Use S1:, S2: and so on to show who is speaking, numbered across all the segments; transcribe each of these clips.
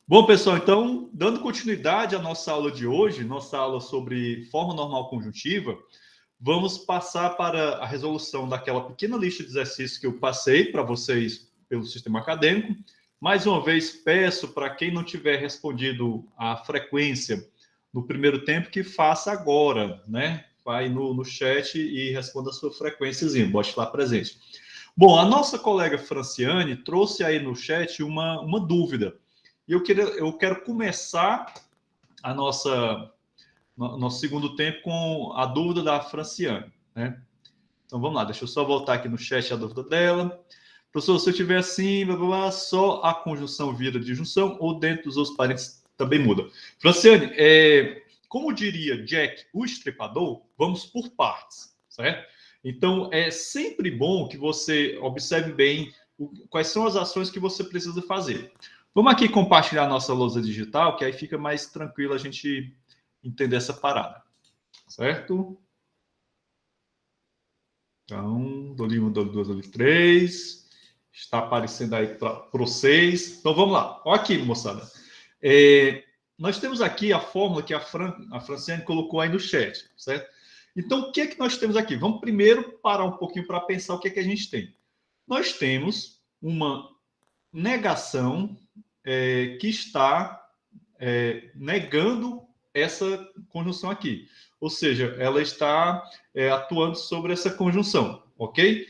S1: Bom, pessoal, então, dando continuidade à nossa aula de hoje, nossa aula sobre forma normal conjuntiva, vamos passar para a resolução daquela pequena lista de exercícios que eu passei para vocês pelo sistema acadêmico. Mais uma vez, peço para quem não tiver respondido a frequência no primeiro tempo, que faça agora, né? Vai no chat e responda a sua frequênciazinha, bote lá presente. Bom, a nossa colega Franciane trouxe aí no chat uma dúvida. E eu quero começar a nosso segundo tempo com a dúvida da Franciane, né? Então vamos lá, deixa eu só voltar aqui no chat a dúvida dela. Professor, se eu tiver assim, blá, blá, blá, só a conjunção vira disjunção ou dentro dos outros parênteses também muda? Franciane, como diria Jack, o Estripador, vamos por partes, certo? Então é sempre bom que você observe bem quais são as ações que você precisa fazer. Vamos aqui compartilhar a nossa lousa digital, que aí fica mais tranquilo a gente entender essa parada. Certo? Então, Doli 1, Doli 2, Doli 3. Está aparecendo aí para vocês. Então, vamos lá. Olha aqui, moçada. Nós temos aqui a fórmula que a Franciane colocou aí no chat, certo? Então, o que é que nós temos aqui? Vamos primeiro parar um pouquinho para pensar o que é que a gente tem. Nós temos uma negação que está negando essa conjunção aqui. Ou seja, ela está atuando sobre essa conjunção, ok?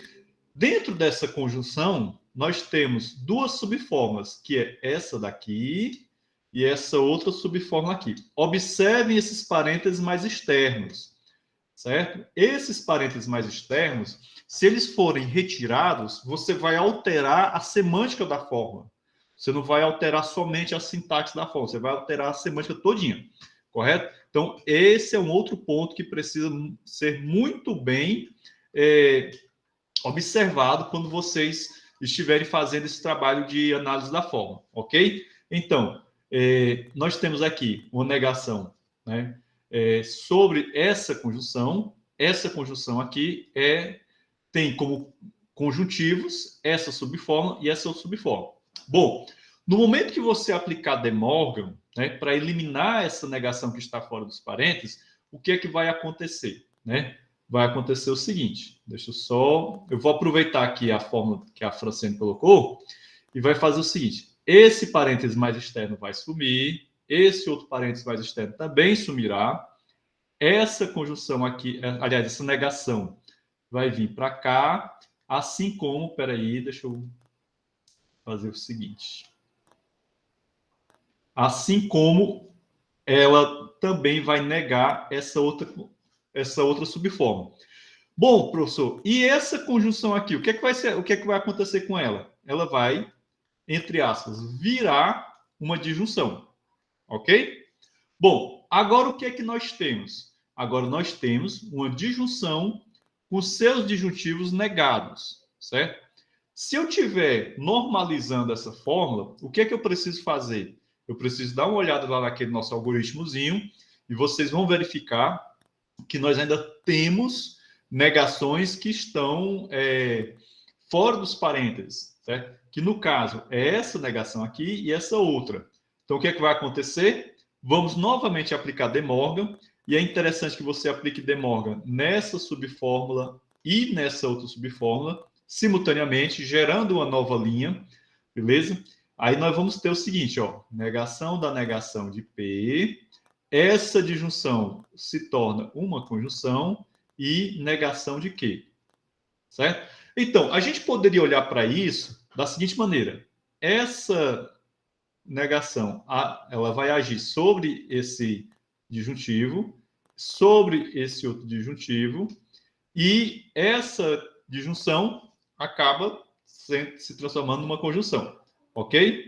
S1: Dentro dessa conjunção, nós temos duas subformas, que é essa daqui e essa outra subforma aqui. Observem esses parênteses mais externos, certo? Esses parênteses mais externos, se eles forem retirados, você vai alterar a semântica da forma. Você não vai alterar somente a sintaxe da forma, você vai alterar a semântica todinha, correto? Então, esse é um outro ponto que precisa ser muito bem observado quando vocês estiverem fazendo esse trabalho de análise da forma, ok? Então, nós temos aqui uma negação, né, sobre essa conjunção aqui tem como conjuntivos essa subforma e essa outra subforma. Bom, no momento que você aplicar De Morgan, né, para eliminar essa negação que está fora dos parênteses, o que é que vai acontecer, né? Vai acontecer o seguinte, eu vou aproveitar aqui a fórmula que a Franciane colocou e vai fazer o seguinte, esse parênteses mais externo vai sumir, esse outro parênteses mais externo também sumirá, essa conjunção aqui, aliás, essa negação vai vir para cá, assim como, peraí, deixa eu fazer o seguinte, assim como ela também vai negar essa outra subforma. Bom, professor, e essa conjunção aqui, o que é que vai ser, o que é que vai acontecer com ela? Ela vai, entre aspas, virar uma disjunção, ok? Bom, agora o que é que nós temos? Agora nós temos uma disjunção com seus disjuntivos negados, certo? Se eu estiver normalizando essa fórmula, o que é que eu preciso fazer? Eu preciso dar uma olhada lá naquele nosso algoritmozinho e vocês vão verificar que nós ainda temos negações que estão fora dos parênteses, certo? Que no caso é essa negação aqui e essa outra. Então o que é que vai acontecer? Vamos novamente aplicar De Morgan e é interessante que você aplique De Morgan nessa subfórmula e nessa outra subfórmula simultaneamente, gerando uma nova linha, beleza? Aí nós vamos ter o seguinte, ó, negação da negação de P, essa disjunção se torna uma conjunção e negação de Q, certo? Então, a gente poderia olhar para isso da seguinte maneira, essa negação, ela vai agir sobre esse disjuntivo, sobre esse outro disjuntivo, e essa disjunção acaba se transformando numa conjunção, ok?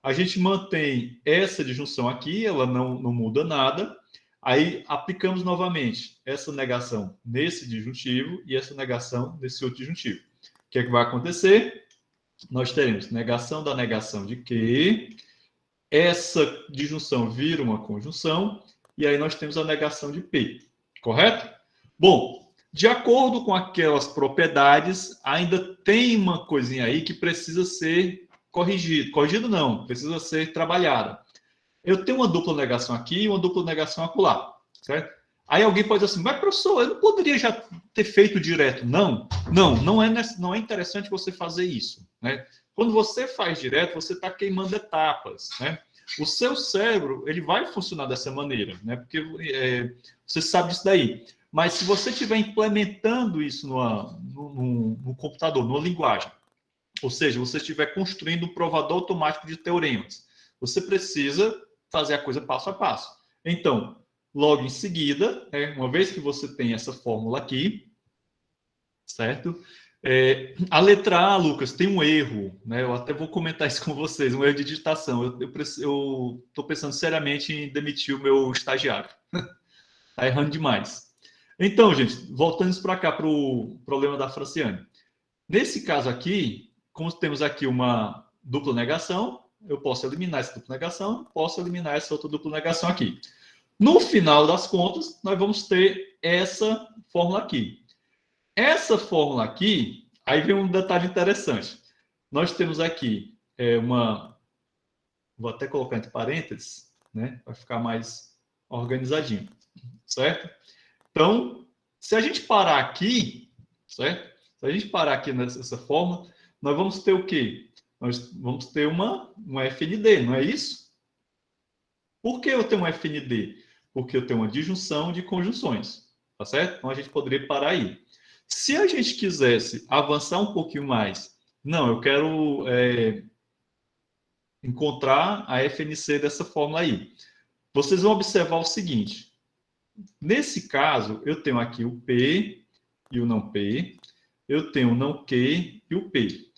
S1: A gente mantém essa disjunção aqui, ela não muda nada. Aí aplicamos novamente essa negação nesse disjuntivo e essa negação nesse outro disjuntivo. O que é que vai acontecer? Nós teremos negação da negação de Q, essa disjunção vira uma conjunção, e aí nós temos a negação de P, correto? Bom, de acordo com aquelas propriedades, ainda tem uma coisinha aí que precisa ser corrigido. Corrigido não, precisa ser trabalhada. Eu tenho uma dupla negação aqui e uma dupla negação acolá, certo? Aí alguém pode dizer assim, mas professor, eu não poderia já ter feito direto. Não é interessante você fazer isso, né? Quando você faz direto, você está queimando etapas, né? O seu cérebro, ele vai funcionar dessa maneira, né? Porque você sabe disso daí. Mas se você estiver implementando isso no computador, numa linguagem, ou seja, você estiver construindo um provador automático de teoremas, você precisa fazer a coisa passo a passo. Então, logo em seguida, uma vez que você tem essa fórmula aqui, certo? A letra A, Lucas, tem um erro, né? Eu até vou comentar isso com vocês, um erro de digitação. Eu estou pensando seriamente em demitir o meu estagiário. Está errando demais. Então, gente, voltando para cá para o problema da Franciane. Nesse caso aqui, como temos aqui uma dupla negação, eu posso eliminar essa dupla negação, posso eliminar essa outra dupla negação aqui. No final das contas, nós vamos ter essa fórmula aqui. Essa fórmula aqui, aí vem um detalhe interessante. Nós temos aqui vou até colocar entre parênteses, né, para ficar mais organizadinho, certo? Então, se a gente parar aqui, certo? Se a gente parar aqui nessa fórmula, nós vamos ter o quê? Nós vamos ter uma FND, não é isso? Por que eu tenho uma FND? Porque eu tenho uma disjunção de conjunções, tá certo? Então, a gente poderia parar aí. Se a gente quisesse avançar um pouquinho mais, não, eu quero encontrar a FNC dessa fórmula aí. Vocês vão observar o seguinte. Nesse caso, eu tenho aqui o P e o não P, eu tenho o não Q e o P.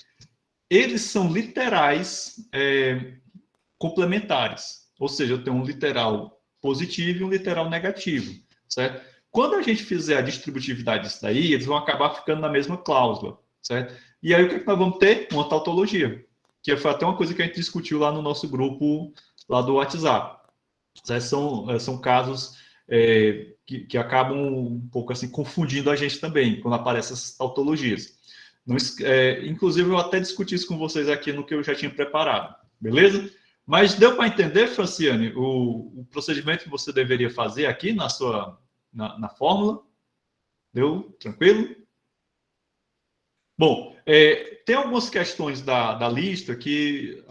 S1: Eles são literais complementares, ou seja, eu tenho um literal positivo e um literal negativo, certo? Quando a gente fizer a distributividade disso daí, eles vão acabar ficando na mesma cláusula, certo? E aí o que, é que nós vamos ter? Uma tautologia, que foi até uma coisa que a gente discutiu lá no nosso grupo lá do WhatsApp. São casos que acabam um pouco assim confundindo a gente também, quando aparecem essas tautologias. Inclusive, eu até discuti isso com vocês aqui no que eu já tinha preparado, beleza? Mas deu para entender, Franciane, o procedimento que você deveria fazer aqui na fórmula? Deu? Tranquilo? Bom, tem algumas questões da lista que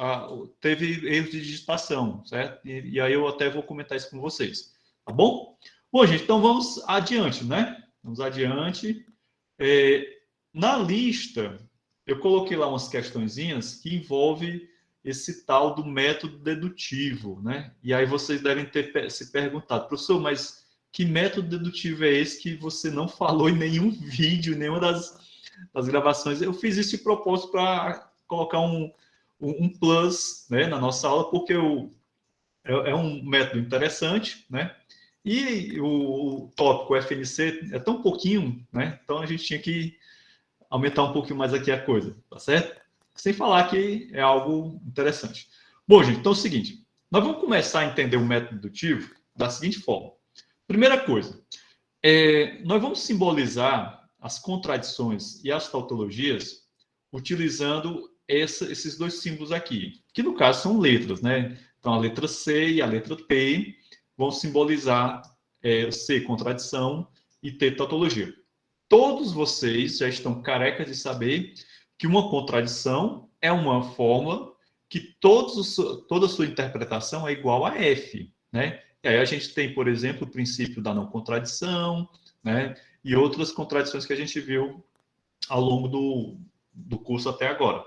S1: teve erros de digitação, certo? E aí eu até vou comentar isso com vocês, tá bom? Bom, gente, então vamos adiante, né? Vamos adiante. Na lista, eu coloquei lá umas questõezinhas que envolvem esse tal do método dedutivo, né? E aí vocês devem ter se perguntado, professor, mas que método dedutivo é esse que você não falou em nenhum vídeo, nenhuma das gravações? Eu fiz isso de propósito para colocar um plus, né, na nossa aula, porque é um método interessante, né? E o tópico FNC é tão pouquinho, né? Então a gente tinha que aumentar um pouquinho mais aqui a coisa, tá certo? Sem falar que é algo interessante. Bom, gente, então é o seguinte, nós vamos começar a entender o método dedutivo da seguinte forma. Primeira coisa, nós vamos simbolizar as contradições e as tautologias utilizando esses dois símbolos aqui, que no caso são letras, né? Então a letra C e a letra T vão simbolizar C, contradição, e T, tautologia. Todos vocês já estão carecas de saber que uma contradição é uma fórmula que toda a sua interpretação é igual a F, né? E aí a gente tem, por exemplo, o princípio da não contradição, né? E outras contradições que a gente viu ao longo do curso até agora.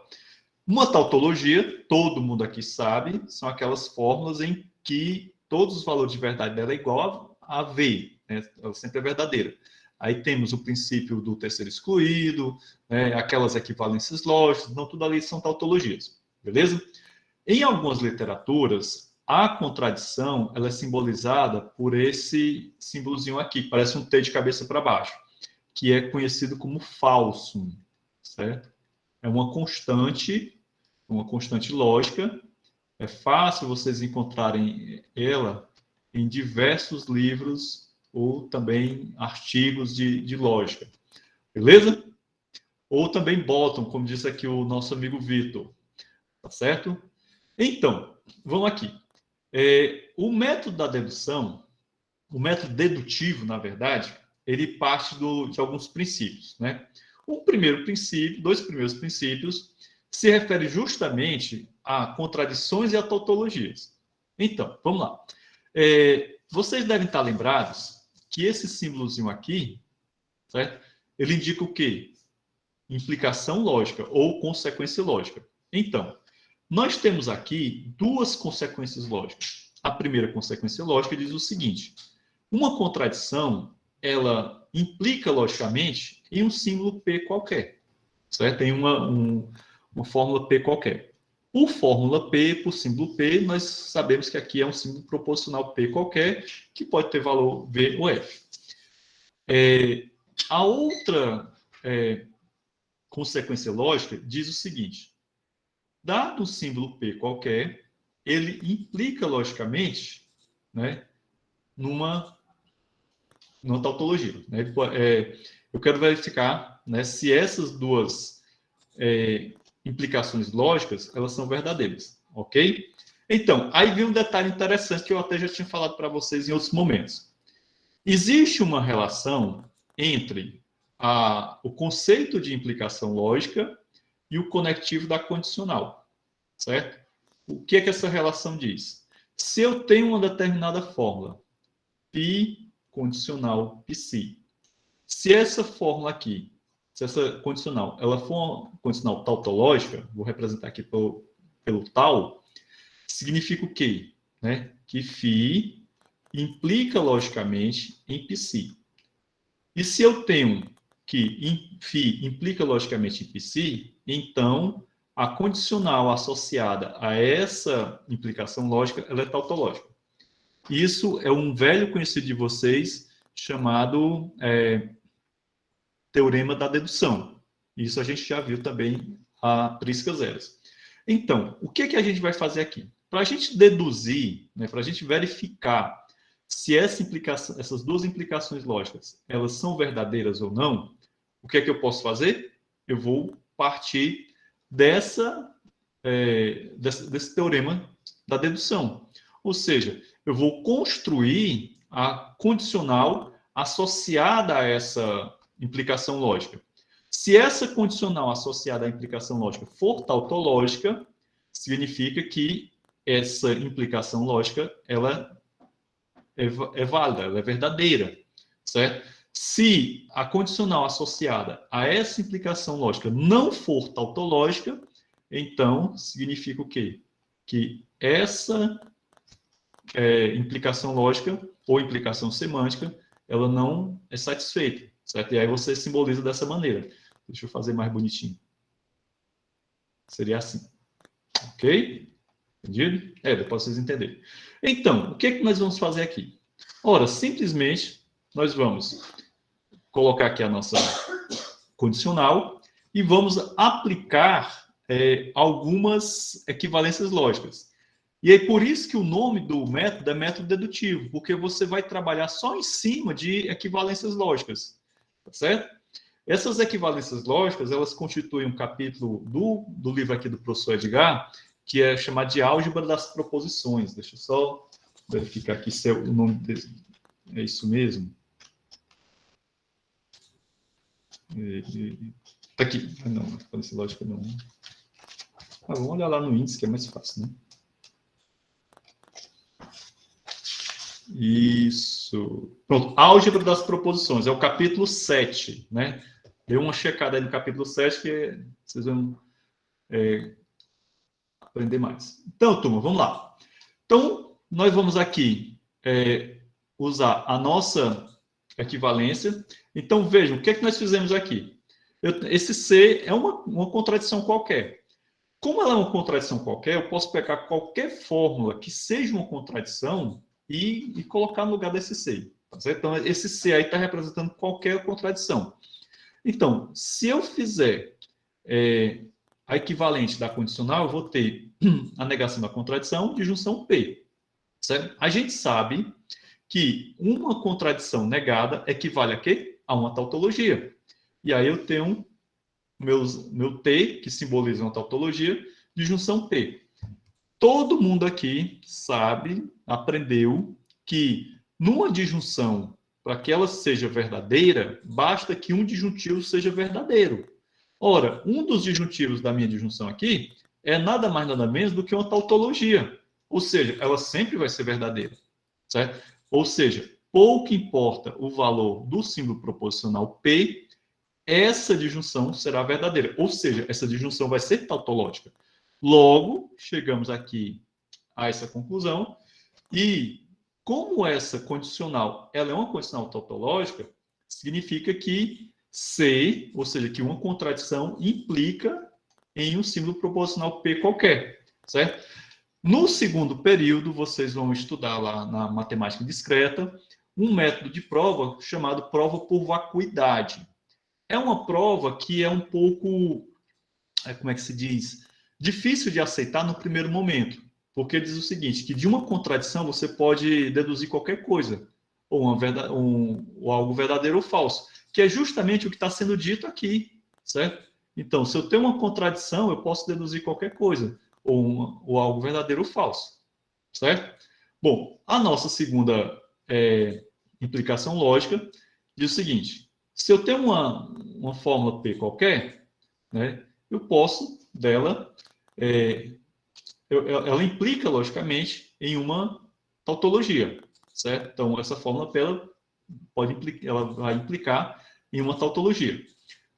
S1: Uma tautologia, todo mundo aqui sabe, são aquelas fórmulas em que todos os valores de verdade dela é igual a V, né? Ela sempre é verdadeira. Aí temos o princípio do terceiro excluído, né? Aquelas equivalências lógicas, não tudo ali são tautologias, beleza? Em algumas literaturas, a contradição ela é simbolizada por esse símbolozinho aqui, que parece um T de cabeça para baixo, que é conhecido como falsum, certo? É uma constante lógica. É fácil vocês encontrarem ela em diversos livros ou também artigos de lógica, beleza? Ou também bottom, como disse aqui o nosso amigo Vitor. Tá certo? Então, vamos aqui. O método da dedução, o método dedutivo, na verdade, ele parte de alguns princípios, né? O primeiro princípio, dois primeiros princípios, se refere justamente a contradições e a tautologias. Então, vamos lá. Vocês devem estar lembrados que esse símbolozinho aqui, certo? Ele indica o quê? Implicação lógica ou consequência lógica. Então, nós temos aqui duas consequências lógicas. A primeira consequência lógica diz o seguinte: uma contradição, ela implica logicamente em um símbolo P qualquer, certo? Em uma fórmula P qualquer. Por fórmula P, por símbolo P, nós sabemos que aqui é um símbolo proposicional P qualquer, que pode ter valor V ou F. A outra consequência lógica diz o seguinte: dado um símbolo P qualquer, ele implica logicamente, né, numa tautologia. Né? Eu quero verificar, né, se essas duas implicações lógicas elas são verdadeiras, ok? Então, aí vem um detalhe interessante que eu até já tinha falado para vocês em outros momentos. Existe uma relação entre o conceito de implicação lógica e o conectivo da condicional, certo? O que é que essa relação diz? Se eu tenho uma determinada fórmula, π condicional psi, se essa fórmula aqui, se essa condicional, ela for uma condicional tautológica, vou representar aqui pelo tal, significa o quê? Né? Que φ implica logicamente em psi. E se eu tenho que φ implica logicamente em psi, então a condicional associada a essa implicação lógica, ela é tautológica. Isso é um velho conhecido de vocês chamado teorema da dedução. Isso a gente já viu também a Prisca Zeras. Então, o que a gente vai fazer aqui? Para a gente deduzir, né, para a gente verificar se essas duas implicações lógicas elas são verdadeiras ou não, o que é que eu posso fazer? Eu vou partir desse teorema da dedução. Ou seja, eu vou construir a condicional associada a essa implicação lógica. Se essa condicional associada à implicação lógica for tautológica, significa que essa implicação lógica ela é válida, ela é verdadeira, certo? Se a condicional associada a essa implicação lógica não for tautológica, então significa o quê? Que essa implicação lógica ou implicação semântica, ela não é satisfeita, certo? E aí você simboliza dessa maneira. Deixa eu fazer mais bonitinho. Seria assim. Ok? Entendido? Depois vocês entenderem. Então, o que é que nós vamos fazer aqui? Ora, simplesmente, nós vamos colocar aqui a nossa condicional e vamos aplicar algumas equivalências lógicas. E é por isso que o nome do método é método dedutivo, porque você vai trabalhar só em cima de equivalências lógicas, tá certo? Essas equivalências lógicas, elas constituem um capítulo do livro aqui do professor Edgar, que é chamado de Álgebra das Proposições. Deixa eu só verificar aqui se o nome dele é isso mesmo. Tá aqui. Não, equivalência lógica não. Vamos olhar lá no índice, que é mais fácil, né? Isso. Pronto, Álgebra das Proposições, é o capítulo 7, né? Dê uma checada aí no capítulo 7 que vocês vão aprender mais. Então, turma, vamos lá. Então, nós vamos aqui usar a nossa equivalência. Então, vejam, o que é que nós fizemos aqui? Esse C é uma contradição qualquer. Como ela é uma contradição qualquer, eu posso pegar qualquer fórmula que seja uma contradição e colocar no lugar desse C. Tá certo? Então, esse C aí está representando qualquer contradição. Então, se eu fizer a equivalente da condicional, eu vou ter a negação da contradição de junção P. Certo? A gente sabe que uma contradição negada equivale a quê? A uma tautologia. E aí eu tenho meu T, que simboliza uma tautologia, disjunção P. Todo mundo aqui sabe, aprendeu que numa disjunção, para que ela seja verdadeira, basta que um disjuntivo seja verdadeiro. Ora, um dos disjuntivos da minha disjunção aqui é nada mais nada menos do que uma tautologia. Ou seja, ela sempre vai ser verdadeira. Certo? Ou seja, pouco importa o valor do símbolo proposicional P, essa disjunção será verdadeira. Ou seja, essa disjunção vai ser tautológica. Logo, chegamos aqui a essa conclusão. E como essa condicional ela é uma condicional tautológica, significa que C, ou seja, que uma contradição implica em um símbolo proposicional P qualquer, certo? No segundo período, vocês vão estudar lá na matemática discreta um método de prova chamado prova por vacuidade. É uma prova que é um pouco, como é que se diz, difícil de aceitar no primeiro momento, porque diz o seguinte, que de uma contradição você pode deduzir qualquer coisa, ou algo verdadeiro ou falso, que é justamente o que está sendo dito aqui, certo? Então, se eu tenho uma contradição, eu posso deduzir qualquer coisa, ou algo verdadeiro ou falso, certo? Bom, a nossa segunda implicação lógica diz o seguinte, se eu tenho uma fórmula P qualquer, né, eu posso dela, ela implica, logicamente, em uma tautologia, certo? Então, essa fórmula P ela vai implicar em uma tautologia,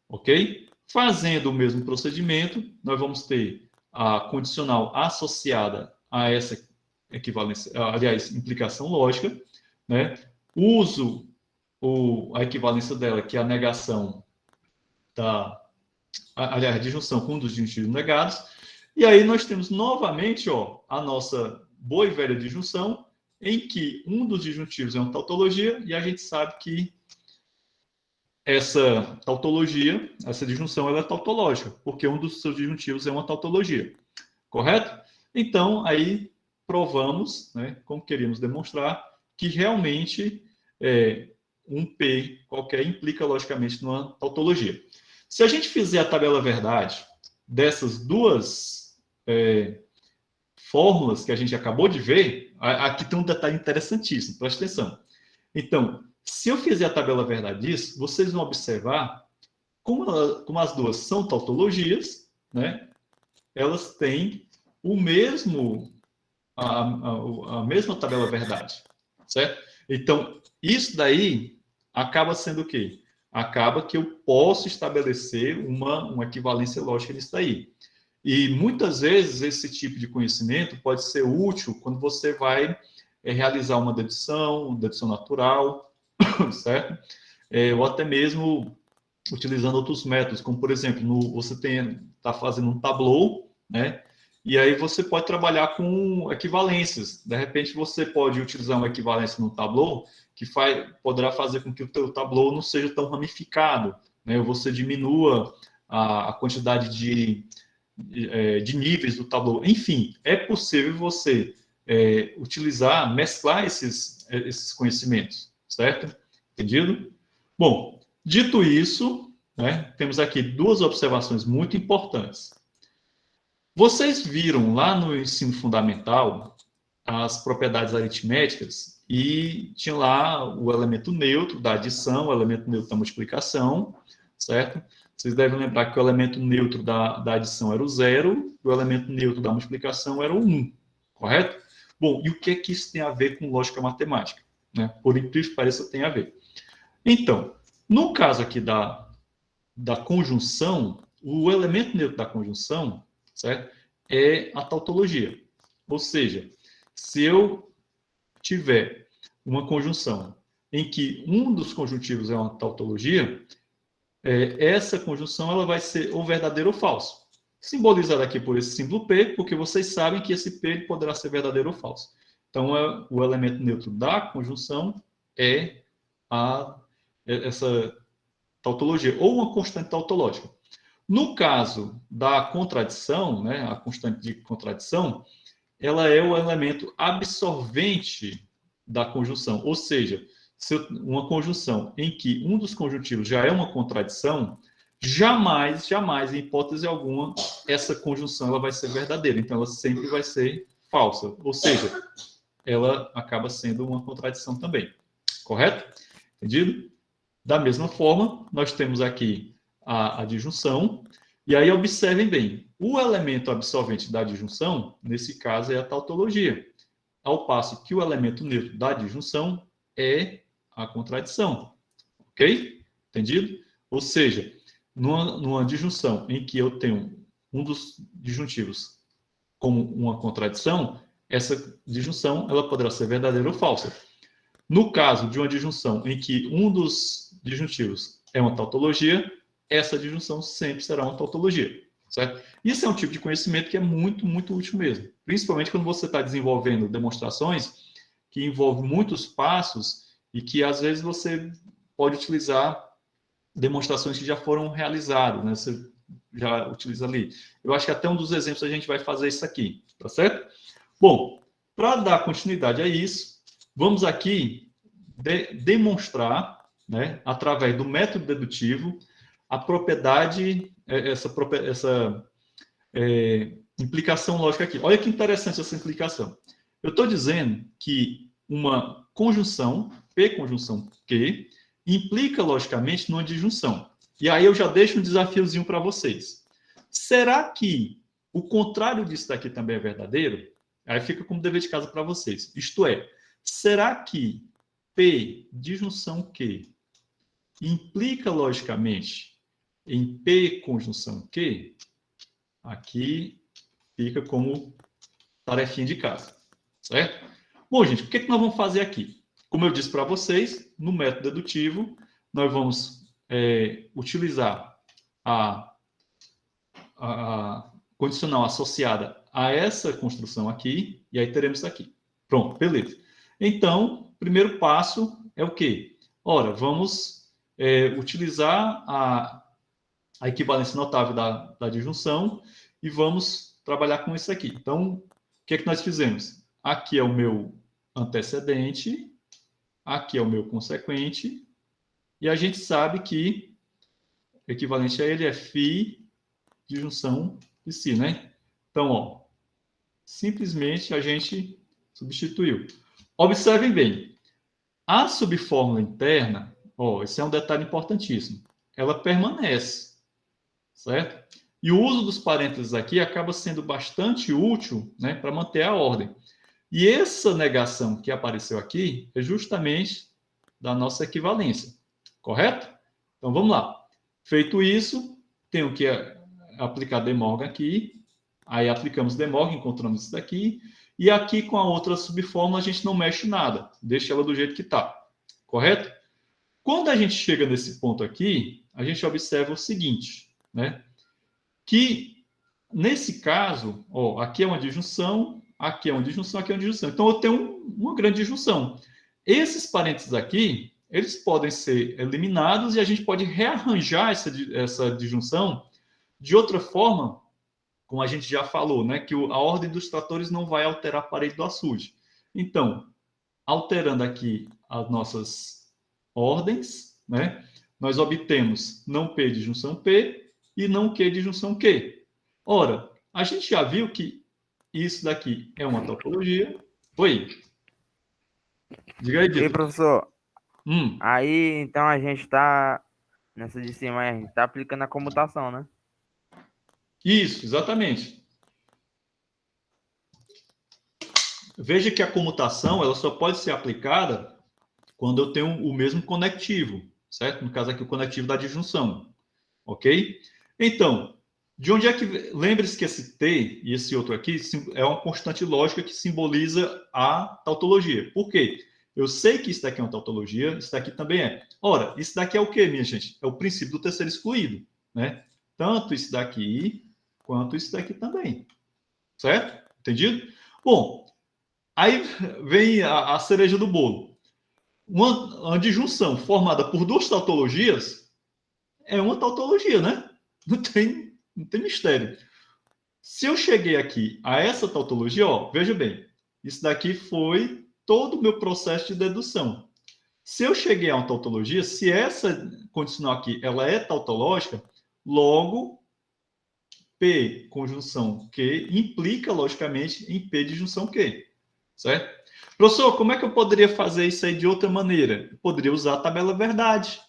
S1: ok? Fazendo o mesmo procedimento, nós vamos ter a condicional associada a essa equivalência, aliás, implicação lógica, né? Uso a equivalência dela, que é a negação aliás, a disjunção com um dos disjuntivos negados, e aí nós temos novamente a nossa boa e velha disjunção, em que um dos disjuntivos é uma tautologia, e a gente sabe que essa tautologia, essa disjunção, ela é tautológica, porque um dos seus disjuntivos é uma tautologia. Correto? Então, aí provamos, né, como queríamos demonstrar, que realmente um P qualquer implica, logicamente, numa tautologia. Se a gente fizer a tabela verdade dessas duas fórmulas que a gente acabou de ver, aqui tem um detalhe interessantíssimo, presta atenção. Então, se eu fizer a tabela verdade disso, vocês vão observar como as duas são tautologias, né? Elas têm a mesma tabela verdade, certo? Então, isso daí acaba sendo o quê? Acaba que eu posso estabelecer uma equivalência lógica nisso daí. E muitas vezes esse tipo de conhecimento pode ser útil quando você vai realizar uma dedução natural, certo? Ou até mesmo utilizando outros métodos, como por exemplo, você está fazendo um tableau, né? E aí você pode trabalhar com equivalências. De repente você pode utilizar uma equivalência no tableau que poderá fazer com que o teu tableau não seja tão ramificado, né? Ou você diminua a quantidade de níveis do tableau. Enfim, é possível você mesclar esses conhecimentos, certo? Entendido? Bom, dito isso, né, temos aqui duas observações muito importantes. Vocês viram lá no ensino fundamental as propriedades aritméticas e tinha lá o elemento neutro da adição, o elemento neutro da multiplicação, certo? Vocês devem lembrar que o elemento neutro da adição era o 0, e o elemento neutro da multiplicação era o 1, correto? Bom, e o que é que isso tem a ver com lógica matemática? Né? Por incrível que pareça, tem a ver. Então, no caso aqui da conjunção, o elemento neutro da conjunção, certo? É a tautologia. Ou seja, se eu tiver uma conjunção em que um dos conjuntivos é uma tautologia, essa conjunção ela vai ser ou verdadeiro ou falso. Simbolizada aqui por esse símbolo P, porque vocês sabem que esse P poderá ser verdadeiro ou falso. Então, o elemento neutro da conjunção é essa tautologia, ou uma constante tautológica. No caso da contradição, né, a constante de contradição, ela é o elemento absorvente da conjunção, ou seja, uma conjunção em que um dos conjuntivos já é uma contradição, jamais, jamais, em hipótese alguma, essa conjunção ela vai ser verdadeira. Então, ela sempre vai ser falsa. Ou seja, ela acaba sendo uma contradição também. Correto? Entendido? Da mesma forma, nós temos aqui a adjunção. E aí, observem bem, o elemento absorvente da adjunção, nesse caso, é a tautologia. Ao passo que o elemento neutro da adjunção é a contradição. Ok? Entendido? Ou seja, numa disjunção em que eu tenho um dos disjuntivos como uma contradição, essa disjunção ela poderá ser verdadeira ou falsa. No caso de uma disjunção em que um dos disjuntivos é uma tautologia, essa disjunção sempre será uma tautologia. Certo? Isso é um tipo de conhecimento que é muito, muito útil mesmo. Principalmente quando você está desenvolvendo demonstrações que envolvem muitos passos e que, às vezes, você pode utilizar demonstrações que já foram realizadas, né? Você já utiliza ali. Eu acho que até um dos exemplos a gente vai fazer isso aqui, tá certo? Bom, para dar continuidade a isso, vamos aqui demonstrar, né, através do método dedutivo, a propriedade, essa implicação lógica aqui. Olha que interessante essa implicação. Eu estou dizendo que uma conjunção, P conjunção Q, implica logicamente numa disjunção. E aí eu já deixo um desafiozinho para vocês. Será que o contrário disso daqui também é verdadeiro? Aí fica como dever de casa para vocês. Isto é, será que P disjunção Q implica logicamente em P conjunção Q? Aqui fica como tarefinha de casa, certo? Bom, gente, o que nós vamos fazer aqui? Como eu disse para vocês, no método dedutivo, nós vamos utilizar a condicional associada a essa construção aqui, e aí teremos isso aqui. Pronto, beleza. Então, primeiro passo é o quê? Ora, vamos utilizar a equivalência notável da disjunção e vamos trabalhar com isso aqui. Então, o que é que nós fizemos? Aqui é o meu antecedente, aqui é o meu consequente, e a gente sabe que o equivalente a ele é φ disjunção de si, né? Então, ó, simplesmente a gente substituiu. Observem bem, a subfórmula interna, ó, esse é um detalhe importantíssimo, ela permanece, certo? E o uso dos parênteses aqui acaba sendo bastante útil, né, para manter a ordem. E essa negação que apareceu aqui é justamente da nossa equivalência, correto? Então, vamos lá. Feito isso, tenho que aplicar De Morgan aqui, aí aplicamos De Morgan, encontramos isso daqui, e aqui com a outra subfórmula a gente não mexe nada, deixa ela do jeito que está, correto? Quando a gente chega nesse ponto aqui, a gente observa o seguinte, né? Que nesse caso, ó, aqui é uma disjunção, aqui é uma disjunção, aqui é uma disjunção. Então eu tenho uma grande disjunção. Esses parênteses aqui, eles podem ser eliminados e a gente pode rearranjar essa disjunção de outra forma, como a gente já falou, né? Que a ordem dos tratores não vai alterar a parede do açude. Então, alterando aqui as nossas ordens, né? Nós obtemos não P de junção P e não Q de junção Q. Ora, a gente já viu que isso daqui é uma topologia. Oi. Diga aí, Dito.
S2: E professor, aí então a gente está nessa de cima, a gente está aplicando a comutação, né?
S1: Isso, exatamente. Veja que a comutação ela só pode ser aplicada quando eu tenho o mesmo conectivo, certo? No caso aqui, o conectivo da disjunção, ok? Então, de onde é que... Lembre-se que esse T e esse outro aqui é uma constante lógica que simboliza a tautologia. Por quê? Eu sei que isso daqui é uma tautologia, isso daqui também é. Ora, isso daqui é o quê, minha gente? É o princípio do terceiro excluído, né? Tanto isso daqui quanto isso daqui também. Certo? Entendido? Bom, aí vem a cereja do bolo. Uma disjunção formada por duas tautologias é uma tautologia, né? Não tem mistério. Se eu cheguei aqui a essa tautologia, ó, veja bem, isso daqui foi todo o meu processo de dedução. Se eu cheguei a uma tautologia, se essa condicional aqui ela é tautológica, Logo, P conjunção Q implica, logicamente, em P disjunção Q, certo? Professor, como é que eu poderia fazer isso aí de outra maneira? Eu poderia usar a tabela verdade,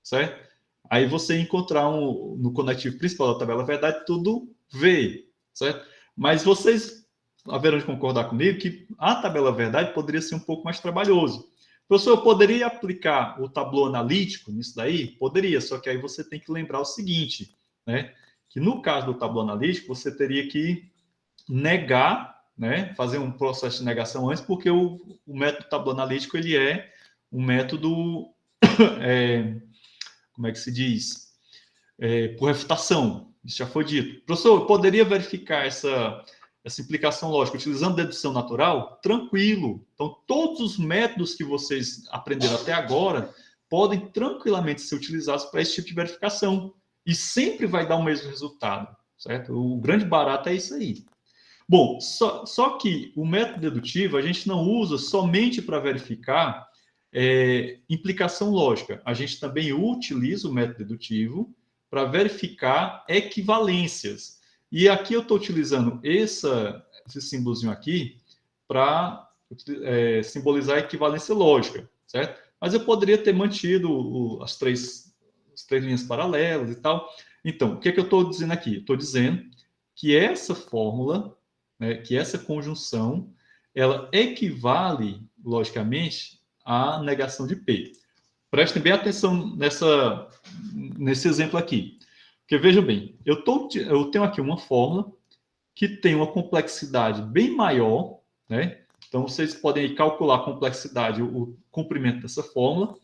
S1: certo? Aí você encontrar no conectivo principal da tabela verdade tudo V, certo? Mas vocês haverão de concordar comigo que a tabela verdade poderia ser um pouco mais trabalhoso. Professor, eu poderia aplicar o tabuleau analítico nisso daí? Poderia, só que aí você tem que lembrar o seguinte, né? Que no caso do tabuleau analítico, você teria que negar, né? Fazer um processo de negação antes, porque o método tabuleau analítico ele é um método, como é que se diz? Por refutação. Isso já foi dito. Professor, eu poderia verificar essa implicação lógica utilizando dedução natural? Tranquilo. Então, todos os métodos que vocês aprenderam até agora podem tranquilamente ser utilizados para esse tipo de verificação. E sempre vai dar o mesmo resultado, certo? O grande barato é isso aí. Bom, só que o método dedutivo a gente não usa somente para verificar implicação lógica. A gente também utiliza o método dedutivo para verificar equivalências. E aqui eu estou utilizando esse símbolozinho aqui para simbolizar a equivalência lógica, certo? Mas eu poderia ter mantido as três linhas paralelas e tal. Então, o que é que eu estou dizendo aqui? Estou dizendo que essa fórmula, né, que essa conjunção, ela equivale, logicamente, à negação de P. Prestem bem atenção nesse exemplo aqui. Porque, vejam bem, eu tenho aqui uma fórmula que tem uma complexidade bem maior, né? Então, vocês podem calcular a complexidade, o comprimento dessa fórmula,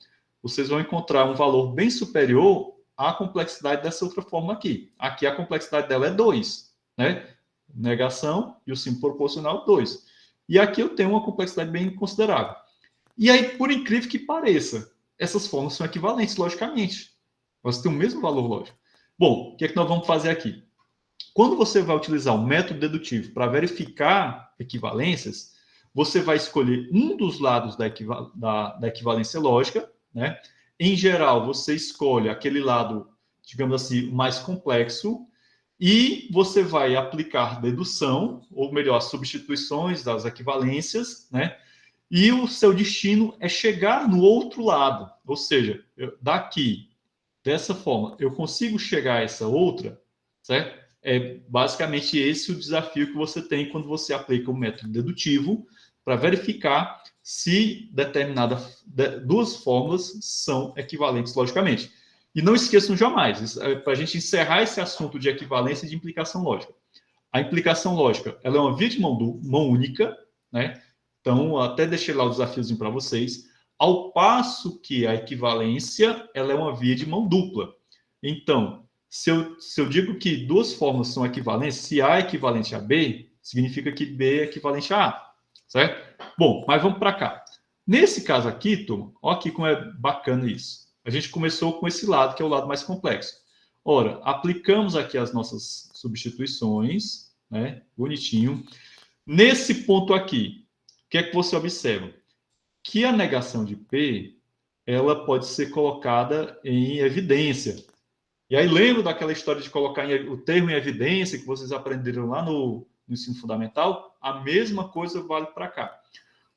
S1: vocês vão encontrar um valor bem superior à complexidade dessa outra fórmula aqui. Aqui a complexidade dela é 2, né? Negação e o símbolo proporcional 2. E aqui eu tenho uma complexidade bem considerável. E aí, por incrível que pareça, essas fórmulas são equivalentes logicamente. Elas têm o mesmo valor lógico. Bom, o que é que nós vamos fazer aqui? Quando você vai utilizar o método dedutivo para verificar equivalências, você vai escolher um dos lados da equivalência lógica, né? Em geral, você escolhe aquele lado, digamos assim, mais complexo, e você vai aplicar dedução, ou melhor, substituições das equivalências, né? E o seu destino é chegar no outro lado, ou seja, daqui, dessa forma, eu consigo chegar a essa outra, certo? É basicamente esse o desafio que você tem quando você aplica o método dedutivo para verificar se duas fórmulas são equivalentes logicamente. E não esqueçam jamais, para a gente encerrar esse assunto de equivalência e de implicação lógica. A implicação lógica, ela é uma via de mão única, né? Então, até deixei lá o desafiozinho para vocês. Ao passo que a equivalência, ela é uma via de mão dupla. Então, se eu digo que duas fórmulas são equivalentes, se A é equivalente a B, significa que B é equivalente a A, certo? Bom, mas vamos para cá. Nesse caso aqui, turma, olha aqui como é bacana isso. A gente começou com esse lado, que é o lado mais complexo. Ora, aplicamos aqui as nossas substituições, né? Bonitinho. Nesse ponto aqui, o que é que você observa? Que a negação de P, ela pode ser colocada em evidência. E aí lembro daquela história de colocar o termo em evidência que vocês aprenderam lá no ensino fundamental? A mesma coisa vale para cá.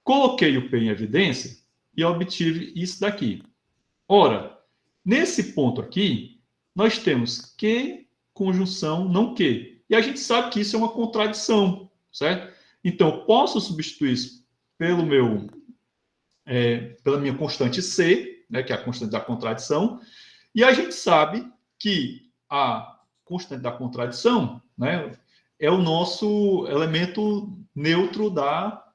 S1: Coloquei o P em evidência e obtive isso daqui. Ora, nesse ponto aqui, nós temos que conjunção não que. E a gente sabe que isso é uma contradição, certo? Então, eu posso substituir isso pela minha constante C, né, que é a constante da contradição, e a gente sabe que a constante da contradição, né, é o nosso elemento neutro da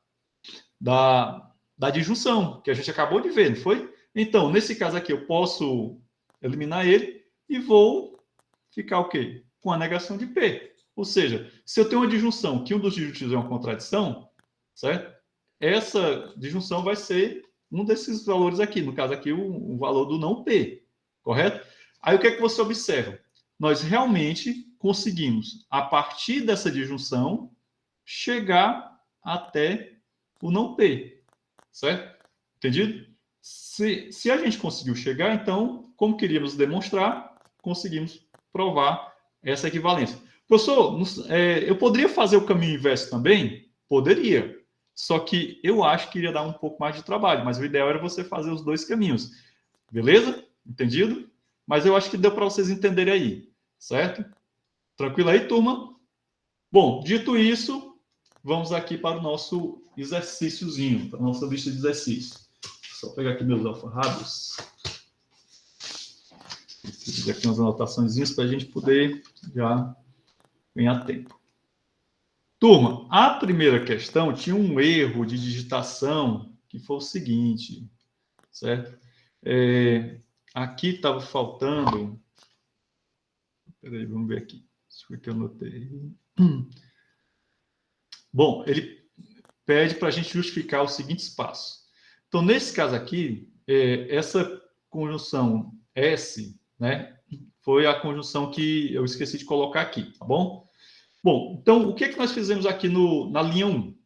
S1: disjunção, que a gente acabou de ver, não foi? Então, nesse caso aqui, eu posso eliminar ele e vou ficar o quê? Com a negação de P. Ou seja, se eu tenho uma disjunção que um dos disjuntivos é uma contradição, certo? Essa disjunção vai ser um desses valores aqui, no caso aqui, o valor do não P, correto? Aí o que é que você observa? Nós realmente conseguimos, a partir dessa disjunção, chegar até o não P, certo? Entendido? Se a gente conseguiu chegar, então, como queríamos demonstrar, conseguimos provar essa equivalência. Professor, eu poderia fazer o caminho inverso também? Poderia. Só que eu acho que iria dar um pouco mais de trabalho, mas o ideal era você fazer os dois caminhos. Beleza? Entendido? Mas eu acho que deu para vocês entenderem aí, certo? Tranquilo aí, turma? Bom, dito isso, vamos aqui para o nosso exercíciozinho, para a nossa lista de exercícios. Só pegar aqui meus alfarrábios. Fiz aqui umas anotaçõezinhas para a gente poder já ganhar tempo. Turma, a primeira questão tinha um erro de digitação que foi o seguinte, certo? Aqui estava faltando... Peraí, vamos ver aqui. Isso foi que eu anotei. Bom, ele pede para a gente justificar os seguintes passos. Então, nesse caso aqui, essa conjunção S, né, foi a conjunção que eu esqueci de colocar aqui, tá bom? Bom, então, o que é que nós fizemos aqui na linha 1?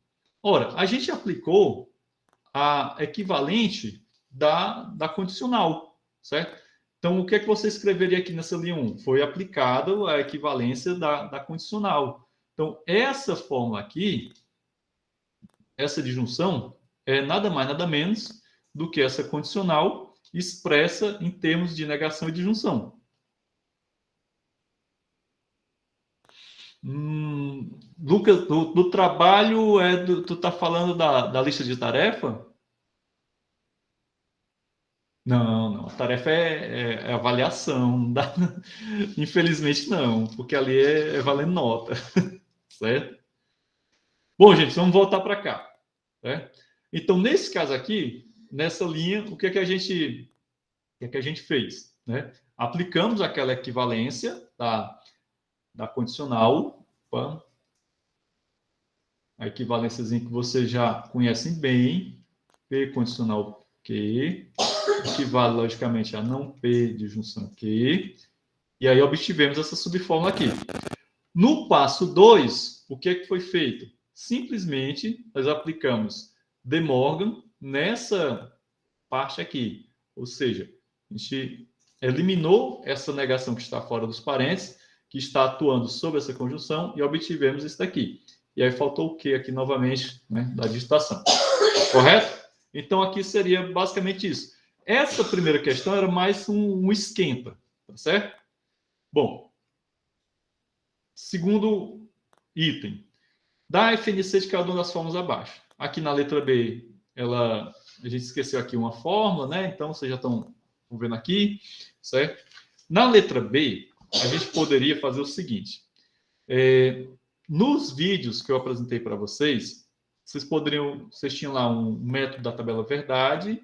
S1: Ora, a gente aplicou a equivalente da condicional, certo? Então, o que é que você escreveria aqui nessa linha 1? Foi aplicado a equivalência da condicional. Então, essa fórmula aqui, essa disjunção, é nada mais, nada menos do que essa condicional expressa em termos de negação e disjunção. Lucas, do trabalho, tu está falando da lista de tarefa? Não. A tarefa é avaliação. Infelizmente, não, porque ali é valendo nota. Certo? Bom, gente, vamos voltar para cá. Certo? Então, nesse caso aqui, nessa linha, o que é que a gente fez? Né? Aplicamos aquela equivalência da condicional, a equivalênciazinha que vocês já conhecem bem, P condicional Q, equivale logicamente a não P de junção Q, e aí obtivemos essa subfórmula aqui. No passo 2, o que é que foi feito? Simplesmente nós aplicamos De Morgan nessa parte aqui, ou seja, a gente eliminou essa negação que está fora dos parênteses, que está atuando sobre essa conjunção, e obtivemos isso daqui. E aí faltou o que aqui novamente, né, da digitação. Correto? Então aqui seria basicamente isso. Essa primeira questão era mais um esquenta, tá certo? Bom, segundo item, da FNC de cada uma das formas abaixo. Aqui na letra B, a gente esqueceu aqui uma fórmula, né? Então vocês já estão vendo aqui, certo? Na letra B, a gente poderia fazer o seguinte: nos vídeos que eu apresentei para vocês, vocês tinham lá um método da tabela verdade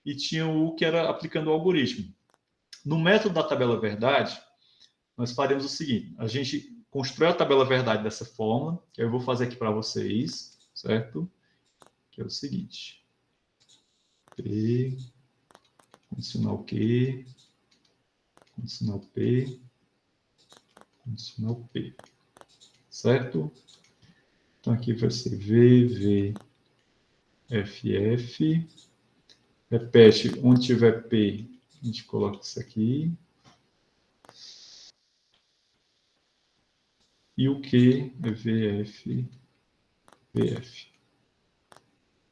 S1: e tinham o que era aplicando o algoritmo. No método da tabela verdade, nós faremos o seguinte: a gente constrói a tabela verdade dessa forma, que eu vou fazer aqui para vocês, certo? Que é o seguinte: P, condicional Q, condicional P, condicional P, certo? Então aqui vai ser V, V, F, F. Repete, onde tiver P, a gente coloca isso aqui. E o Q é VF, VF.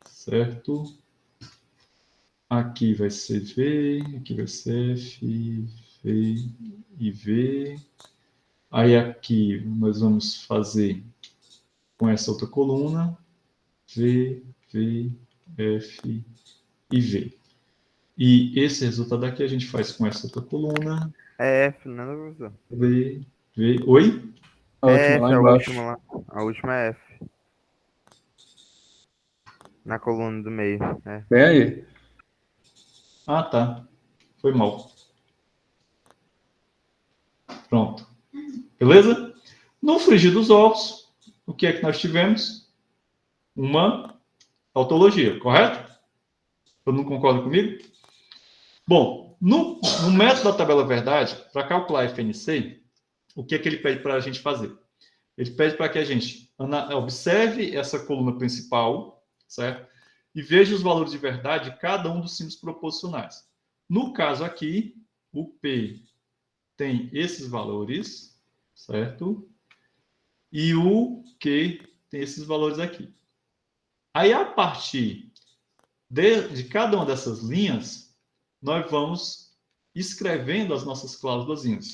S1: Certo? Aqui vai ser V, aqui vai ser F, V e V. Aí aqui nós vamos fazer com essa outra coluna, V, V, F e V. E esse resultado aqui a gente faz com essa outra coluna.
S2: É F, não é, professor?
S1: V, V. Oi?
S2: É F, a última lá. A última é F. Na coluna do meio.
S3: Vem aí.
S1: Ah, tá. Foi mal. Pronto. Beleza? No frigir dos ovos, o que é que nós tivemos? Uma tautologia, correto? Todo mundo concorda comigo? Bom, no método da tabela verdade, para calcular a FNC, o que é que ele pede para a gente fazer? Ele pede para que a gente observe essa coluna principal, certo? E veja os valores de verdade de cada um dos símbolos proposicionais. No caso aqui, o P tem esses valores, certo? E o Q tem esses valores aqui. Aí, a partir de cada uma dessas linhas, nós vamos escrevendo as nossas cláusulazinhas.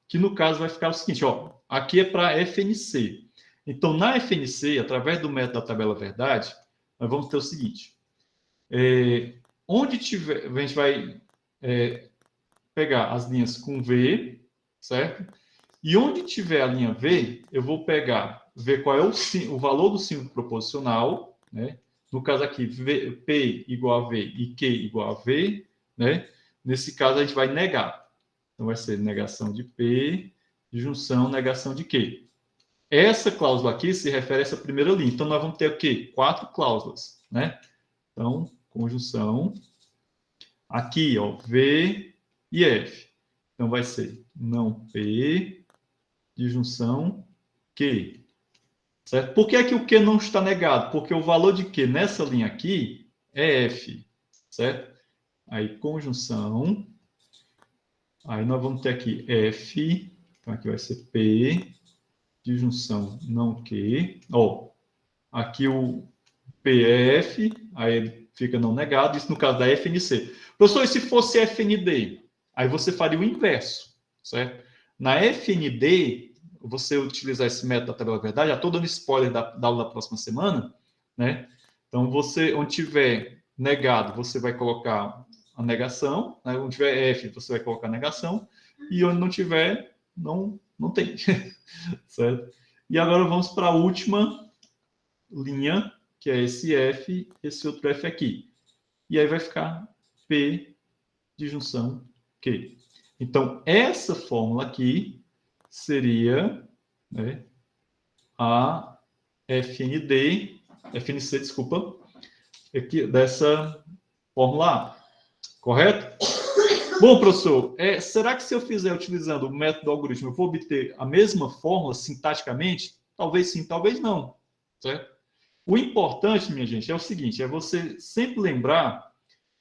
S1: Que, no caso, vai ficar o seguinte, ó, aqui é para FNC. Então, na FNC, através do método da tabela verdade, nós vamos ter o seguinte. Onde tiver, a gente vai pegar as linhas com V, certo? E onde tiver a linha V, eu vou ver qual é o valor do símbolo proposicional, né? No caso aqui, P igual a V e Q igual a V, né? Nesse caso, a gente vai negar. Então, vai ser negação de P, junção, negação de Q. Essa cláusula aqui se refere a essa primeira linha. Então, nós vamos ter o quê? 4 cláusulas, né? Então, conjunção. Aqui, ó, V e F. Então, vai ser não P, disjunção Q. Certo? Por que é que o Q não está negado? Porque o valor de Q nessa linha aqui é F. Certo? Aí, conjunção. Aí, nós vamos ter aqui F. Então, aqui vai ser P, disjunção não Q. Ó, aqui o PF, aí ele fica não negado, isso no caso da FNC. Professor, e se fosse FND? Aí você faria o inverso, certo? Na FND, você utilizar esse método da tabela verdade, já estou dando spoiler da aula da próxima semana, né? Então, onde tiver negado, você vai colocar a negação, né? Onde tiver F, você vai colocar a negação, e onde não tiver, não tem, certo? E agora vamos para a última linha, que é esse F, esse outro F aqui. E aí vai ficar P de junção Q. Então, essa fórmula aqui seria, né, a FNC, desculpa, aqui, dessa fórmula A. Correto? Bom, professor, será que se eu fizer utilizando o método do algoritmo, eu vou obter a mesma fórmula sintaticamente? Talvez sim, talvez não. Certo? O importante, minha gente, é o seguinte, é você sempre lembrar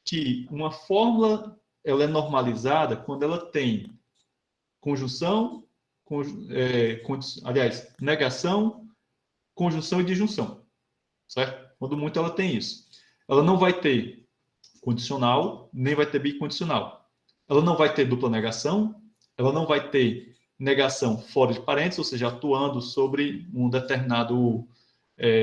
S1: que uma fórmula ela é normalizada quando ela tem conjunção, negação, conjunção e disjunção. Certo? Quando muito ela tem isso. Ela não vai ter condicional, nem vai ter bicondicional. Ela não vai ter dupla negação, ela não vai ter negação fora de parênteses, ou seja, atuando sobre um determinado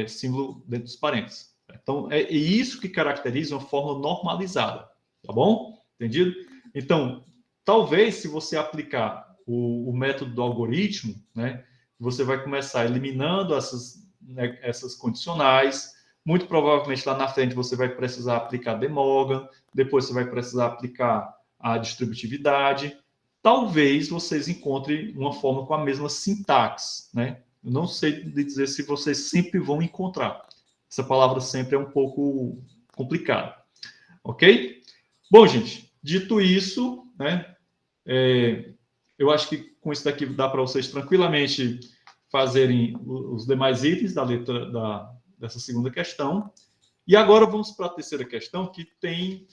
S1: símbolo dentro dos parênteses. Então, é isso que caracteriza uma fórmula normalizada, tá bom? Entendido? Então, talvez, se você aplicar o método do algoritmo, né, você vai começar eliminando essas condicionais. Muito provavelmente, lá na frente, você vai precisar aplicar De Morgan, depois você vai precisar aplicar a distributividade. Talvez vocês encontrem uma fórmula com a mesma sintaxe, né? Eu não sei dizer se vocês sempre vão encontrar. Essa palavra sempre é um pouco complicada. Ok? Bom, gente, dito isso, né, eu acho que com isso daqui dá para vocês tranquilamente fazerem os demais itens da letra dessa segunda questão. E agora vamos para a terceira questão, que tem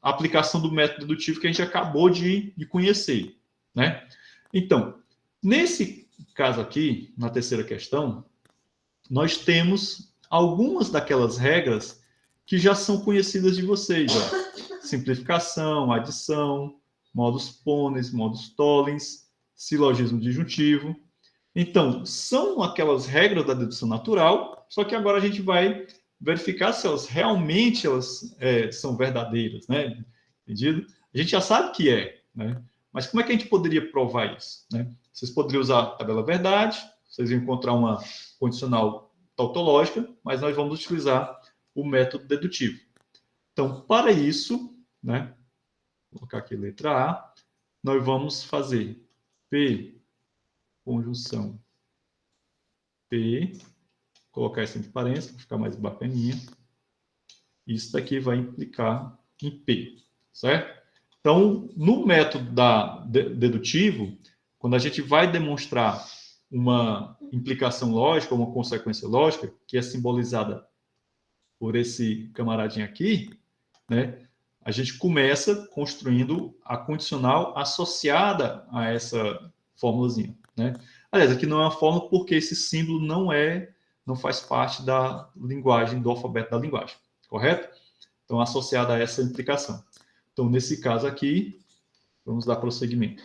S1: a aplicação do método dedutivo que a gente acabou de conhecer, né? Então, nesse caso aqui, na terceira questão, nós temos algumas daquelas regras que já são conhecidas de vocês, ó. Simplificação, adição, modus ponens, modus tollens, silogismo disjuntivo. Então, são aquelas regras da dedução natural, só que agora a gente vai verificar se elas realmente são verdadeiras, né? Entendido? A gente já sabe que né? Mas como é que a gente poderia provar isso, né? Vocês poderiam usar a tabela verdade, vocês iam encontrar uma condicional tautológica, mas nós vamos utilizar o método dedutivo. Então, para isso, né? Vou colocar aqui a letra A, nós vamos fazer P, conjunção P, colocar isso entre parênteses, para ficar mais bacaninha. Isso daqui vai implicar em P, certo? Então, no método dedutivo, quando a gente vai demonstrar uma implicação lógica, uma consequência lógica, que é simbolizada por esse camaradinho aqui, né? A gente começa construindo a condicional associada a essa formulazinha, né? Aliás, aqui não é uma fórmula porque esse símbolo não faz parte da linguagem, do alfabeto da linguagem, correto? Então, associada a essa implicação. Então, nesse caso aqui, vamos dar prosseguimento.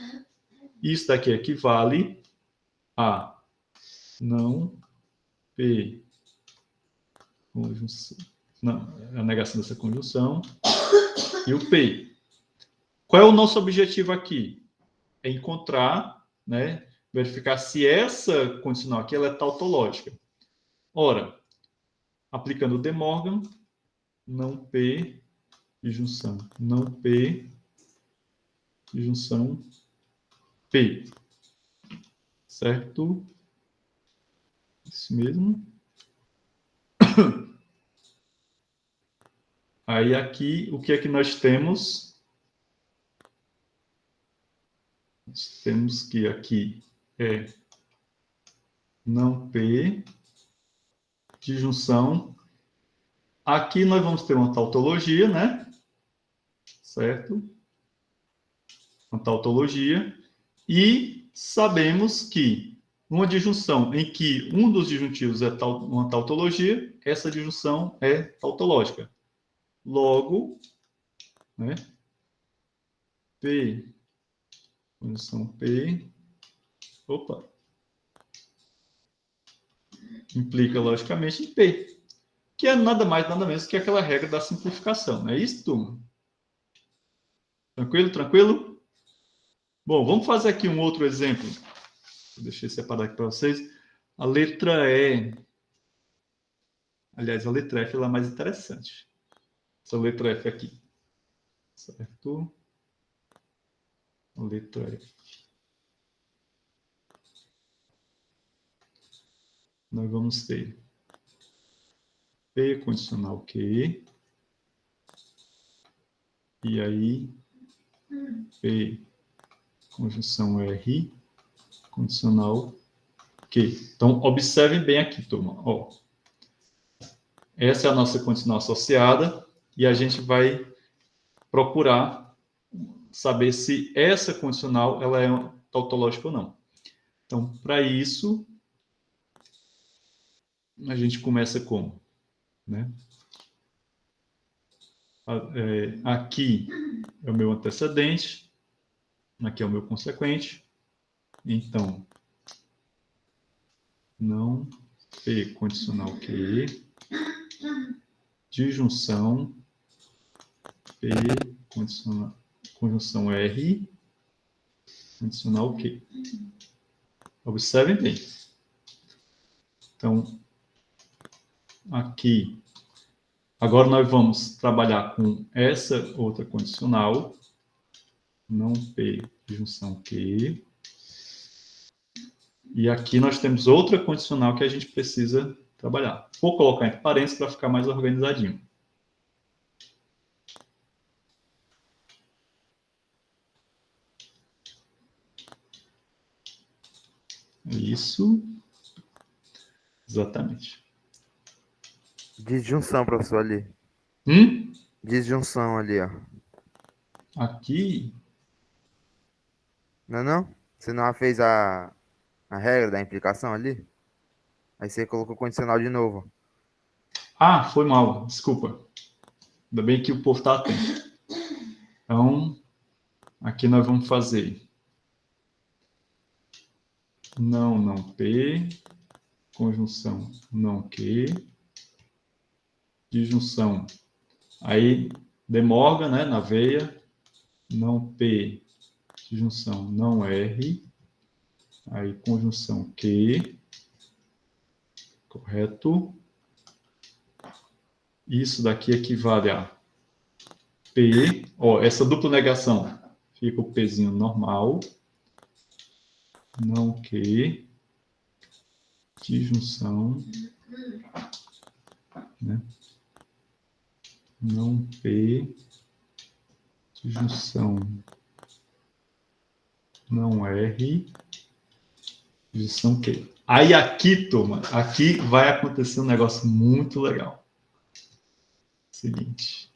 S1: Isso daqui equivale a não P conjunção, não, a negação dessa conjunção e o P. Qual é o nosso objetivo aqui? É encontrar, né, verificar se essa condicional aqui ela é tautológica. Ora, aplicando o De Morgan, não P de junção, não P de junção P. Certo? Isso mesmo. Aí aqui, o que é que nós temos? Nós temos que aqui é não P de junção. Aqui nós vamos ter uma tautologia, né? Certo? Uma tautologia. E sabemos que uma disjunção em que um dos disjuntivos é uma tautologia, essa disjunção é tautológica. Logo, né? P, conjunção P, opa, implica logicamente em P, que é nada mais, nada menos que aquela regra da simplificação, não é isso, turma? Tranquilo, tranquilo? Bom, vamos fazer aqui um outro exemplo. Deixa eu separar aqui para vocês. A letra E. Aliás, a letra F ela é mais interessante. Essa letra F aqui. Certo? A letra F. Nós vamos ter P condicional Q. E aí, P conjunção R condicional Q. Então, observem bem aqui, turma. Ó, essa é a nossa condicional associada e a gente vai procurar saber se essa condicional ela é tautológica ou não. Então, para isso, a gente começa como? Né? Aqui é o meu antecedente, aqui é o meu consequente. Então, não P condicional Q, disjunção P conjunção R, condicional Q. Observem bem. Então, aqui, agora nós vamos trabalhar com essa outra condicional, não P junção Q. E aqui nós temos outra condicional que a gente precisa trabalhar. Vou colocar entre parênteses para ficar mais organizadinho. Isso. Exatamente.
S2: Disjunção, professor, ali. Disjunção ali, ó.
S1: Aqui.
S2: Não, não? Você não fez a regra da implicação ali? Aí você colocou condicional de novo.
S1: Ah, foi mal. Desculpa. Ainda bem que o povo está atento. Então, aqui nós vamos fazer não P, conjunção não Q, disjunção. Aí, De Morgan, né, na veia, não P, disjunção não R, aí conjunção Q, correto? Isso daqui equivale a P, ó, essa dupla negação, fica o Pzinho normal, não Q, disjunção, né? Não P, disjunção não R, disjunção Q. Aí aqui, turma, aqui vai acontecer um negócio muito legal. Seguinte.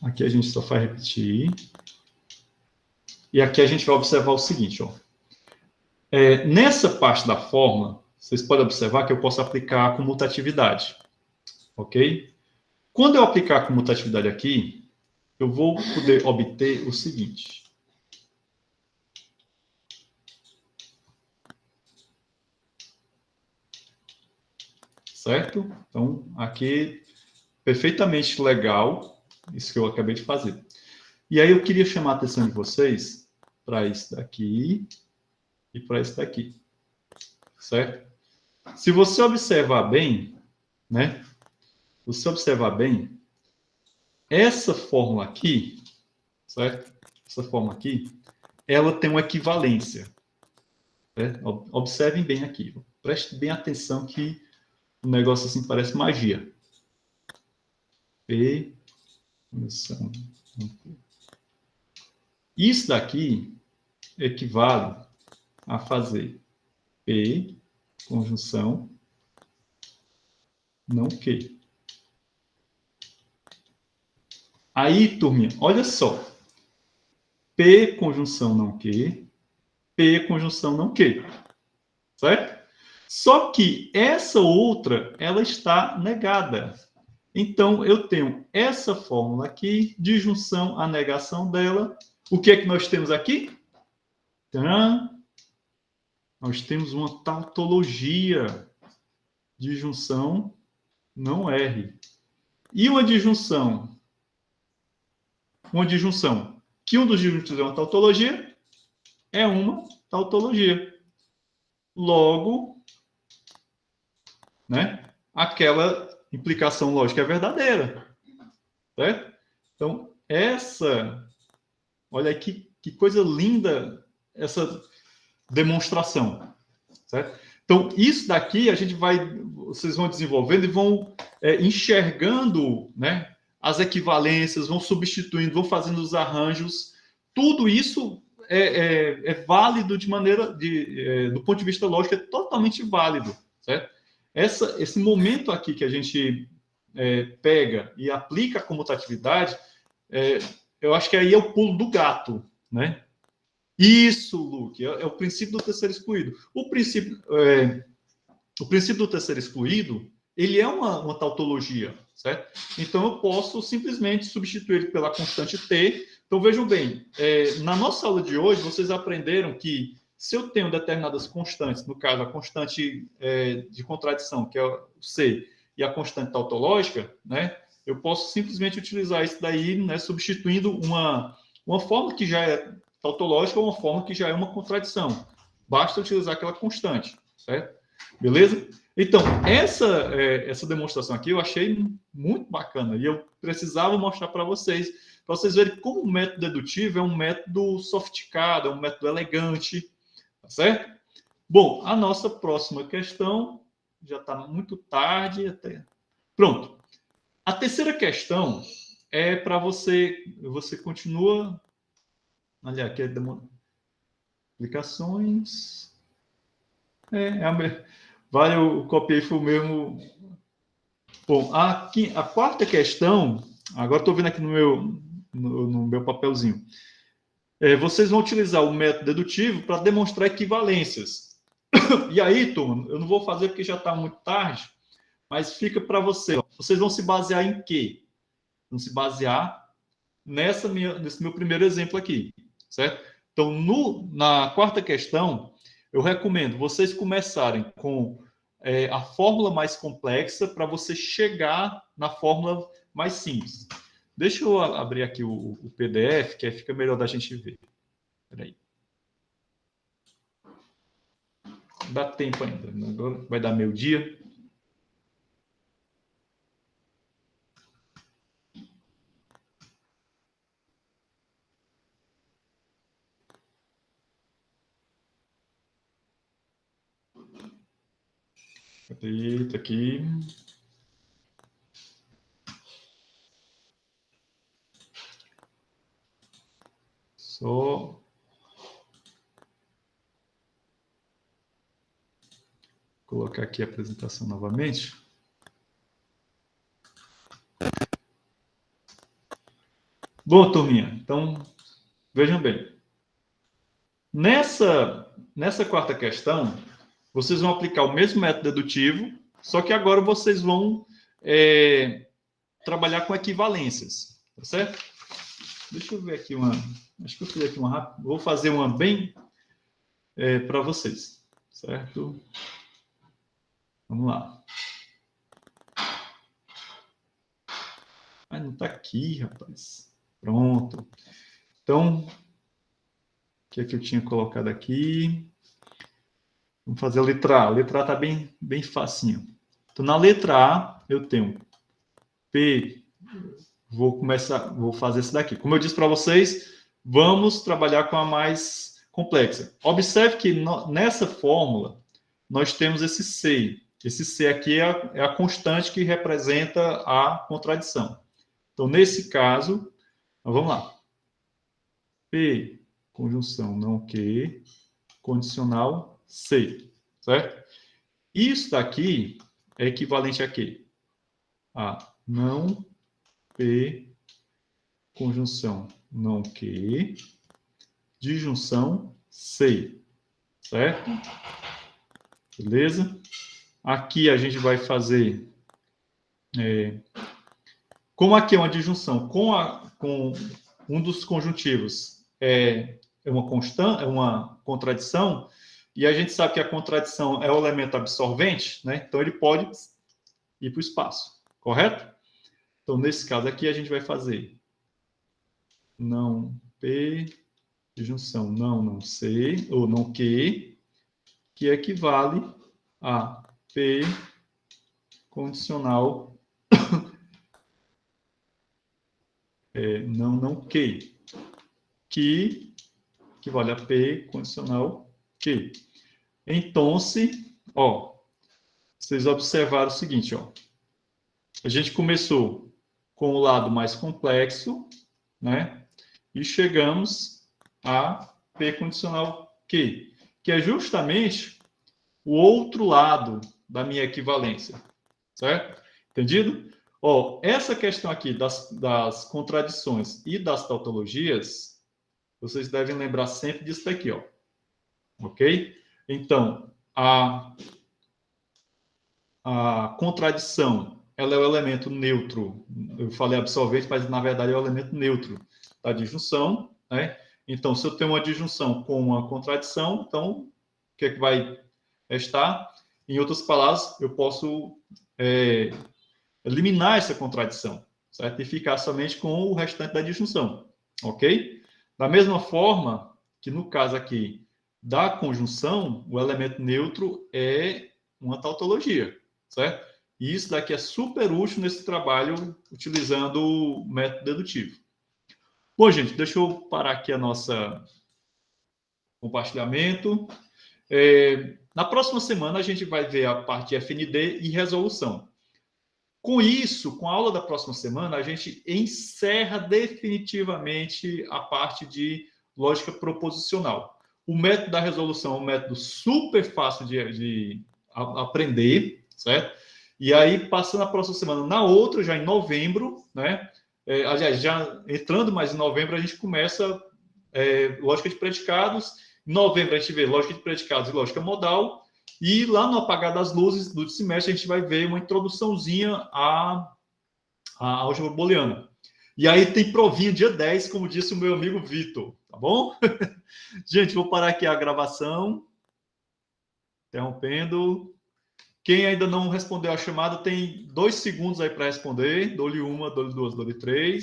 S1: Aqui a gente só faz repetir. E aqui a gente vai observar o seguinte, ó. Nessa parte da fórmula, vocês podem observar que eu posso aplicar a comutatividade. Ok? Quando eu aplicar a comutatividade aqui, eu vou poder obter o seguinte. Certo? Então, aqui, perfeitamente legal, isso que eu acabei de fazer. E aí eu queria chamar a atenção de vocês para isso daqui e para isso daqui. Certo? Se você observar bem, né? Se você observar bem, essa fórmula aqui, certo? Essa fórmula aqui, ela tem uma equivalência. Certo? Observem bem aqui. Prestem bem atenção que o negócio assim parece magia. P, isso daqui equivale a fazer P, conjunção, não Q. Aí, turminha, olha só. P, conjunção, não Q. P, conjunção, não Q. Certo? Só que essa outra, ela está negada. Então, eu tenho essa fórmula aqui, de junção, a negação dela. O que é que nós temos aqui? Tcharam! Nós temos uma tautologia de junção não R. E uma disjunção? Uma disjunção que um dos disjuntos é uma tautologia, é uma tautologia. Logo, né, aquela implicação lógica é verdadeira. Certo? Então, olha aqui que coisa linda essa demonstração. Certo? Então, isso daqui vocês vão desenvolvendo e vão enxergando, né, as equivalências, vão substituindo, vão fazendo os arranjos. Tudo isso é válido de maneira, do ponto de vista lógico, é totalmente válido. Certo? Esse momento aqui que a gente pega e aplica a comutatividade, eu acho que aí é o pulo do gato, né? Isso, Luke, é o princípio do terceiro excluído. O princípio do terceiro excluído, ele é uma tautologia, certo? Então, eu posso simplesmente substituir ele pela constante t. Então, vejam bem, na nossa aula de hoje, vocês aprenderam que se eu tenho determinadas constantes, no caso, a constante de contradição, que é o C, e a constante tautológica, né? Eu posso simplesmente utilizar isso daí, né, substituindo uma forma que já é tautológica ou uma forma que já é uma contradição. Basta utilizar aquela constante, certo? Beleza? Então, essa demonstração aqui eu achei muito bacana e eu precisava mostrar para vocês verem como o método dedutivo é um método sofisticado, é um método elegante, tá certo? Bom, a nossa próxima questão, já está muito tarde até. Pronto. A terceira questão é para você continua. Aliás, aqui é aplicações. Vale, eu copiei, foi o mesmo. Bom, aqui, a quarta questão, agora estou vendo aqui no meu papelzinho. Vocês vão utilizar o método dedutivo para demonstrar equivalências. E aí, turma, eu não vou fazer porque já está muito tarde, mas fica para vocês. Vocês vão se basear em quê? Vão se basear nesse meu primeiro exemplo aqui, certo? Então, na quarta questão, eu recomendo vocês começarem com a fórmula mais complexa para você chegar na fórmula mais simples. Deixa eu abrir aqui o PDF, que aí fica melhor da gente ver. Espera aí. Dá tempo ainda. Agora vai dar meio-dia. Eita, aqui. Só colocar aqui a apresentação novamente. Bom, turminha, então, vejam bem. Nessa quarta questão, vocês vão aplicar o mesmo método dedutivo, só que agora vocês vão trabalhar com equivalências, tá certo? Deixa eu ver aqui uma... Acho que eu fiz aqui uma rápida. Vou fazer uma bem para vocês, certo? Vamos lá. Mas não está aqui, rapaz. Pronto. Então, o que é que eu tinha colocado aqui? Vamos fazer a letra A. A letra A está bem facinho. Então, na letra A, eu tenho P. Vou fazer esse daqui. Como eu disse para vocês, vamos trabalhar com a mais complexa. Observe que nessa fórmula, nós temos esse C. Esse C aqui é a constante que representa a contradição. Então, nesse caso, vamos lá. P, conjunção não que, condicional C, certo? Isso daqui é equivalente a quê? A não P, conjunção não que, disjunção C, certo? Beleza? Aqui a gente vai fazer... como aqui é uma disjunção com um dos conjuntivos é uma constante, é uma contradição, e a gente sabe que a contradição é o elemento absorvente, né? Então ele pode ir para o espaço, correto? Então, nesse caso aqui, a gente vai fazer não P, disjunção não C, ou não Q, que equivale a P condicional não Q, que equivale a P condicional Q. Então, vocês observaram o seguinte, a gente começou com o lado mais complexo, né? E chegamos a P condicional Q, que é justamente o outro lado da minha equivalência, certo? Entendido? Essa questão aqui das contradições e das tautologias, vocês devem lembrar sempre disso daqui, ok? Então, a contradição, ela é o elemento neutro. Eu falei absorvente, mas na verdade é o elemento neutro da disjunção, né? Então, se eu tenho uma disjunção com uma contradição, então, o que é que vai restar? Em outras palavras, eu posso eliminar essa contradição, certo? E ficar somente com o restante da disjunção, ok? Da mesma forma que no caso aqui da conjunção, o elemento neutro é uma tautologia, certo? E isso daqui é super útil nesse trabalho utilizando o método dedutivo. Bom, gente, deixa eu parar aqui a nossa compartilhamento. Na próxima semana a gente vai ver a parte de FND e resolução. Com isso, com a aula da próxima semana, a gente encerra definitivamente a parte de lógica proposicional. O método da resolução é um método super fácil de aprender, certo? E aí, passando a próxima semana, na outra, já em novembro, né? Aliás, já entrando mais em novembro, a gente começa lógica de predicados. Em novembro, a gente vê lógica de predicados e lógica modal. E lá no apagar das luzes do semestre, a gente vai ver uma introduçãozinha à álgebra booleana. E aí tem provinha dia 10, como disse o meu amigo Vitor, tá bom? Gente, vou parar aqui a gravação. Interrompendo. Quem ainda não respondeu a chamada, tem 2 segundos aí para responder. Dou-lhe 1, dou-lhe 2, dou-lhe 3.